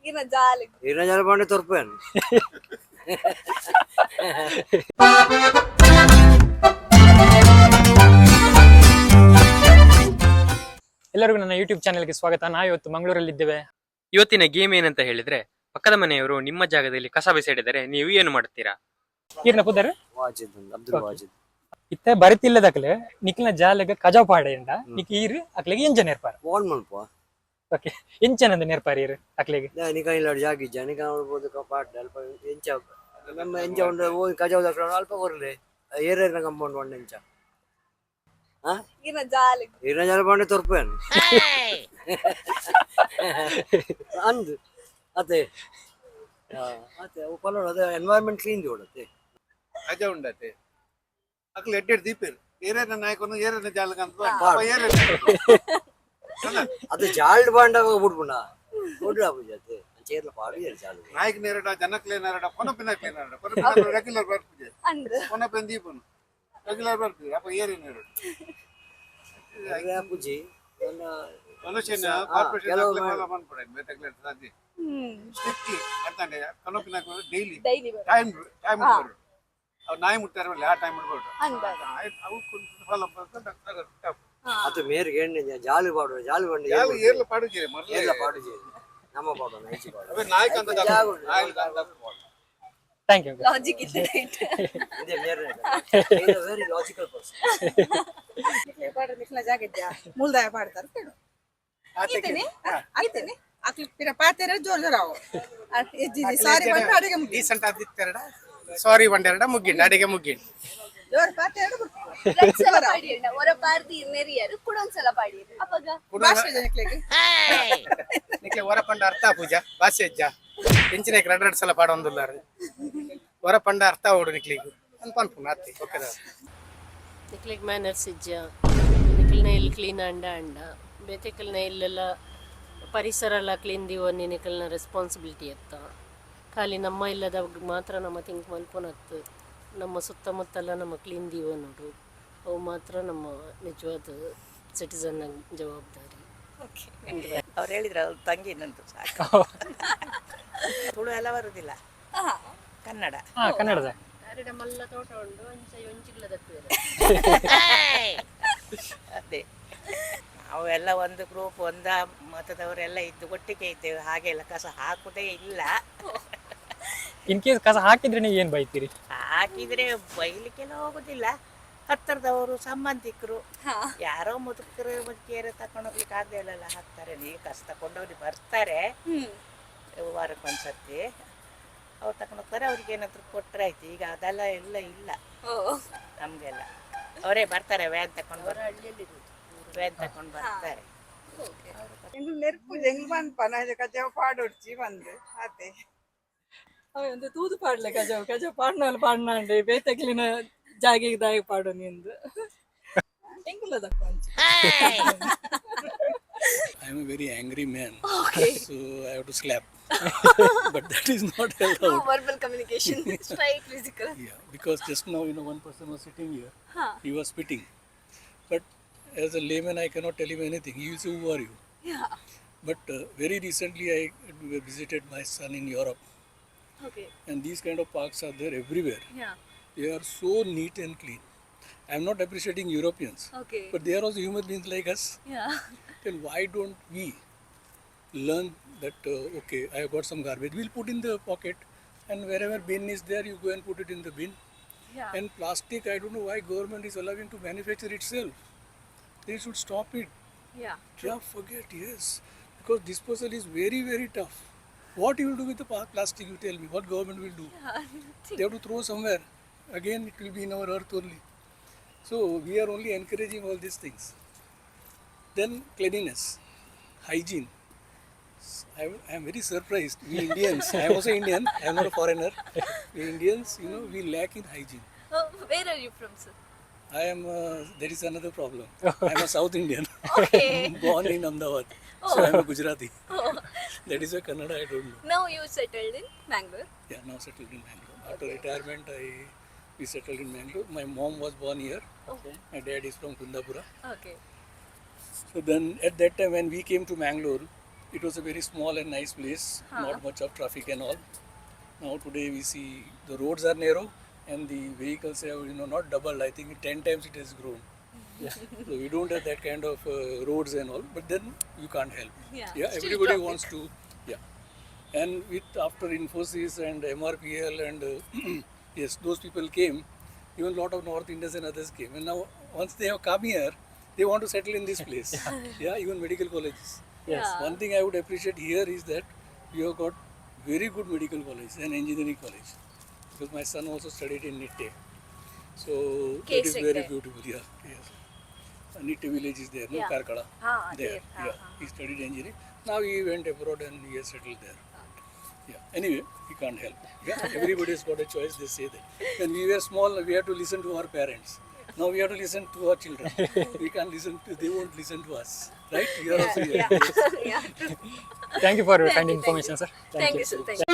ಇನ್ನ ಜಾಲಿ ಇರಜಾಲ ಬಂಡೆ ತೋರ್ಪೇನು ಎಲ್ಲರಿಗೂ ನನ್ನ ಯೂಟ್ಯೂಬ್ ಚಾನೆಲ್ಗೆ ಸ್ವಾಗತ. ನಾವು ಇವತ್ತು ಮಂಗಳೂರಲ್ಲಿದ್ದೇವೆ. ಇವತ್ತಿನ ಗೇಮ್ ಏನಂತ ಹೇಳಿದ್ರೆ, ಪಕ್ಕದ ಮನೆಯವರು ನಿಮ್ಮ ಜಾಗದಲ್ಲಿ ಕಸ ಬಿಸಾಡಿದರೆ ನೀವು ಏನು ಮಾಡುತ್ತೀರಾ? ಈರ್ನ ಪುದರ್ ವಾಜಿದ್ ಅಬ್ದುಲ್ ವಾಜಿದ್ ಇತ್ತೆ ಬರಿತಿಲ್ಲದಕ್ಲೆ ನಿಕ್ಲಿನ ಜಾಲೆಗ ಕಜಾವ್ ಪಾಡೆಯಿಂದ ನಿಕ್ ಈರ್ ಅಕ್ಲೆಗೆ ಎಂಜನ್ ಏರ್ಪಾರ ವಾಲ್ ಮಲ್ಪ ಓಕೆ ಎಂಚನ್ ಅಂದ ನೇರ್ಪಾರ ಈರ್ ಅಕ್ಲೆಗೆ ನಿಕ ಇಲ್ಲ ಜಾಗಿ ಜನಿಕ ನೋಡ್ಬೋದು ಕಪಾಟ್ ಅಲ್ಪ ಎಂಚ ನಮ್ಮ ಎಂಚ ಒಂದು ಓ ಕಜಾವ್ ದಕ್ರ ಅಲ್ಪ ಕೊರ್ಲೆ ಏರೇರ್ನ ಕಂಪೌಂಡ್ ಒಂದ್ ಎಂಚ ಇನ್ನ ಜಾಲಿ ಇರಜಾಲ ಬಂಡೆ ತೋರ್ಪೇನು ಅಂದ್ ಅದೇ ಅದೇ ಪಲ್ಲೋಡ ಅದೇ ಎನ್ವೈರನ್ಮೆಂಟ್ ಕ್ಲೀನ್ చూడತ್ತೆ ಅಜ ಉಂಡತೆ ಅಕ್ಲ ಎಡ್ಡೆಡ್ ದೀಪೇರು ಏರೇನ ನಾಯಕನು ಏರೇನ ಜಾಲಕಂತ ಏರೇನ ಅದು ಜಾಲ್ಡ್ ಬಾಂಡಾಗ ಬಿಡ್ಬಿಡ ನೋಡ್ರಿ ಅಪ್ಪುಜತೆ ಚೇರ್ಲ ಪಾಡಿ ಜಾಲು ನಾಯಕ ನೇರಡ ಜನಕ್ಲೆ ನೇರಡ ಕೊನಪಿನಕ್ಲೆ ನೇರಡ ಕೊನಪಿನ ರೆಗ್ಯುಲರ್ ಬರ್ಪುಜೆ ಅಂದ್ರ ಕೊನಪಿನ ದೀಪನು ರೆಗ್ಯುಲರ್ ಬರ್ಪುಜೆ ಅಪ್ಪ ಏರೇನ ನೇರಡ ಅಪ್ಪುಜಿ ಮನುಷ್ಯನ ಕಾರ್ಪೊರೇಷನ್ ಅಕ್ಲೆ ಮಾಲ ಬಂದ್ಪಡೆ ಬೇತಕ್ಲೆ ಸಾಧಿ ಸ್ಟ್ರಿಕ್ಟ್ಲಿ ಅರ್ಥಂಡೆ ಕೊನಪಿನ ಡೈಲಿ ಡೈಲಿ ಟೈಮ್ ಬರು ಅವ್ ನಾಯಿ ಮುಟ್ಟಾರಲ್ಲ ಆ ಟೈಮ್ ಬಿಡ್ಬೋದು ಅಂದಾಗ ಅವು ಫಾಲೋ ಮಾಡ್ಕೊಂಡು ಅದು ಮೇರೆಗೆ ಎಣ್ಣೆ ಜಾಲು ಪಾಡು ಜಾಲು ಬಂಡಿ ಯಾರು ಏರ್ಲ ಪಾಡುಜೀರಿ ಮರ್ಲ ಎಲ್ಲ ಪಾಡುಜಿ ನಮ್ಮ ಪಾಡು ನೈಚಿ ಪಾಡು ಅವೇ ನಾಯಕ ಅಂತ ನಾಯಕ ಅಂತ ಥ್ಯಾಂಕ್ ಯು. ಲಾಜಿಕ್ ಇಲ್ಲ ರೈಟ್ ಇದೇ ಮೇರೆ ವೆರಿ ಲಾಜಿಕಲ್ ಪರ್ಸನ್ ಪಾಡ ನಿಕ್ಲ ಜಾಗದ್ಯಾ ಮುಲ್ದಾಯ ಪಾಡ್ತಾರೆ ಕೇಳು ಆಯ್ತೇನೆ ಆಯ್ತೇನೆ ಅಕ್ಲಿ ಪಿರ ಪಾತೆರ ಜೋರ್ ಜೋರಾವು ಎಜ್ಜಿ ಸಾರಿ ಬಂದ್ರೆ ಅಡಿಗೆ ಮುಗಿ ಡೀಸೆಂಟ್ ಆದಿತ್ತೆರಡ ಸಾರಿ ಬಂಡೆರಡ ಮುಗ್ಗಿಂಡು ಅಡಿಗೆ ಮುಗ್ಗಿಂಡು ಜೋರ್ ಪಾತೆರ ಒಂದ್ಸಲ ಪಾಡಿ ಹೊರ ಪಾರ್ತಿ ನೆರಿಯರು ಕೂಡ ಒಂದ್ಸಲ ಪಾಡಿ ಅಪ್ಪಗ ಭಾಷೆ ಜನಕ್ಲೆಗೆ ನಿಕ್ಲೆ ಹೊರಪಂಡ ಅರ್ಥ ಪೂಜಾ ಭಾಷೆ ಅಜ್ಜ ಎಂಚಿನ ಎರಡೆರಡು ಸಲ ಪಾಡೊಂದುಲ್ಲಾರ ಹೊರಪಂಡ ಅರ್ಥ ಓಡು ನಿಕ್ಲಿಗೆ ಅನ್ಪನ್ಪುನ ಅತ್ತಿ ಓಕೆ ನಿಕ್ಲಿಗೆ ಮ್ಯಾನರ್ಸ್ ಇಜ್ಜ ನಿಕ್ಲಿನ ಇಲ್ಲಿ ಕ್ಲೀನ್ ಅಂಡ ಬೇತೆಕಲ್ನ ಇಲ್ಲೆಲ್ಲ ಪರಿಸರ ಎಲ್ಲ ಕ್ಲೀನ್ ದಿವನ್ನಿ ನಿಕಲ್ನ ರೆಸ್ಪಾನ್ಸಿಬಿಲಿಟಿ ಅತ್ತ ಖಾಲಿ ನಮ್ಮ ಇಲ್ಲದ ಮಾತ್ರ ನಮ್ಮ ಥಿಂಕ್ ಮಲ್ಪೊನತ್ತು ನಮ್ಮ ಸುತ್ತಮುತ್ತಲ ನಮ್ಮ ಕ್ಲೀನ್ ದಿವ ನೋಡು ಅವು ಮಾತ್ರ ನಮ್ಮ ನಿಜವಾದ ಸಿಟಿಸನ್ನ ಜವಾಬ್ದಾರಿ. ಅವ್ರು ಹೇಳಿದ್ರು ಅವ್ರ ತಂಗಿ ನಂದು ಸಾಕು ತುಳು ಎಲ್ಲ ಬರುದಿಲ್ಲ ಕನ್ನಡ ಕನ್ನಡದ ಎರಡು ಮಲ್ಲ ತೋಟ ಉಂಡು ಒಂಚಿಗ್ಲದಕ್ಕೆ ಅದೇ ಅವೆಲ್ಲ ಒಂದು ಗ್ರೂಪ್ ಒಂದ ಮತದವರೆಲ್ಲ ಇದ್ದು ಒಟ್ಟಿಗೆ ಇದ್ದೇವೆ ಹಾಗೆಲ್ಲ ಕಸ ಹಾಕುದೇ ಇಲ್ಲ. ಇನ್ ಕೇಸ್ ಕಸ ಹಾಕಿದ್ರೆ ನೀವು ಏನ್ ಬೈತೀರಿ? ಹಾಕಿದ್ರೆ ಬೈಲಿಕ್ಕೆಲ್ಲ ಹೋಗುದಿಲ್ಲ. ಹತ್ತಿರದವರು ಸಂಬಂಧಿಕರು ಯಾರೋ ಮುದುಕಿಯರು ತಕೊಂಡೋಗ್ಲಿಕ್ಕೆ ಆಗದೆ ಇಲ್ಲ ಹಾಕ್ತಾರೆ. ನೀವು ಕಸ ತಕೊಂಡವ್ರು ಬರ್ತಾರೆ ವಾರಕ್ಕೊಂದ್ಸತಿ ಅವ್ರು ತಕೊಂಡೋಗ್ತಾರೆ. ಅವ್ರಿಗೆ ಏನಾದ್ರು ಕೊಟ್ರೆ ಆಯ್ತು. ಈಗ ಅದೆಲ್ಲ ಎಲ್ಲ ಇಲ್ಲ ನಮ್ಗೆಲ್ಲ. ಅವರೇ ಬರ್ತಾರೆ ವ್ಯಾನ್ ತಕೊಂಡು ವ್ಯಾನ್ ತಕೊಂಡು ಬರ್ತಾರೆ. ನೆರುಪು ಜಂಗ್ಮನ್ ಪನಾಜ ಕಜಾವ್ ಪಾಡೊಡ್ಚಿ ಬಂದು ಅದೇ ಅವೆ ಒಂದು ತೂದು ಪಾಡ್ಲೆ ಕಜಾವ್ ಪಾಡ್ನಾಂಡೆ ಬೇತಕ್ಲಿನ ಜಾಗಿಗೆ ದಾಗಿ ಪಾಡು ನಿಂದು ಹೆಂಗಿಲ್ಲದಕ್ಕ I am a very angry man, so I have to slap. But that is not allowed. Verbal communication straight physical Because just now, one person was sitting here. He was spitting. But as a layman, I cannot tell him anything. He will say, "Who are you?" Yeah. But very recently, I visited my son in Europe, okay and these kind of parks are there everywhere. Yeah They are so neat and clean. I am not appreciating Europeans, okay but they are also human beings like us. Yeah Then why don't we learn that, okay, I have got some garbage, we'll put in the pocket, and wherever bin is there, you go and put it in the bin. Yeah. And plastic, I don't know why government is allowing to manufacture itself. They should stop it. Yeah Yeah, forget, yes. Because disposal is very, very tough. What you will do with the plastic, you tell me, what government will do? They have to throw somewhere. Again, it will be in our earth only. So, we are only encouraging all these things. Then, cleanliness, hygiene. I am very surprised. We Indians, I am also Indian, I am not a foreigner. We Indians, we lack in hygiene. Where are you from sir? I am, there is another problem. I am a South Indian. Okay. Born in Ahmedabad. So I am a Gujarati. That is why Kannada I don't know. Now you settled in Bangalore? Yeah, now settled in Bangalore. After retirement, we settled in Bangalore. My mom was born here. Okay. My dad is from Kundapura. Okay. So then, at that time when we came to Bangalore, it was a very small and nice place, not much of traffic and all. Now today we see the roads are narrow and the vehicles have not doubled. I think 10 times it has grown. So we don't have that kind of roads and all, but then you can't help. Yeah, still Everybody traffic. wants to. Yeah, and with after Infosys and MRPL and yes, those people came. Even a lot of North Indians and others came, and now once they have come here, they want to settle in this place. Yeah, even medical colleges. Yes. One thing I would appreciate here is that you have got very good medical college and engineering college, because my son also studied in Nitte. So that is very Nitte. beautiful. Yeah, yes. Nitte village is there, no, Yeah. Karkala. There. Yeah, he studied engineering. Now he went abroad and he has settled there. Yeah. Anyway, we can't help. Yeah, everybody's got a choice. They say that. When we were small, we had to listen to our parents. Now we have to listen to our children. We can't listen to. They won't listen to us, right? We are also here. Yeah. Thank you for your kind information, sir. Thank you, sir. Thank you.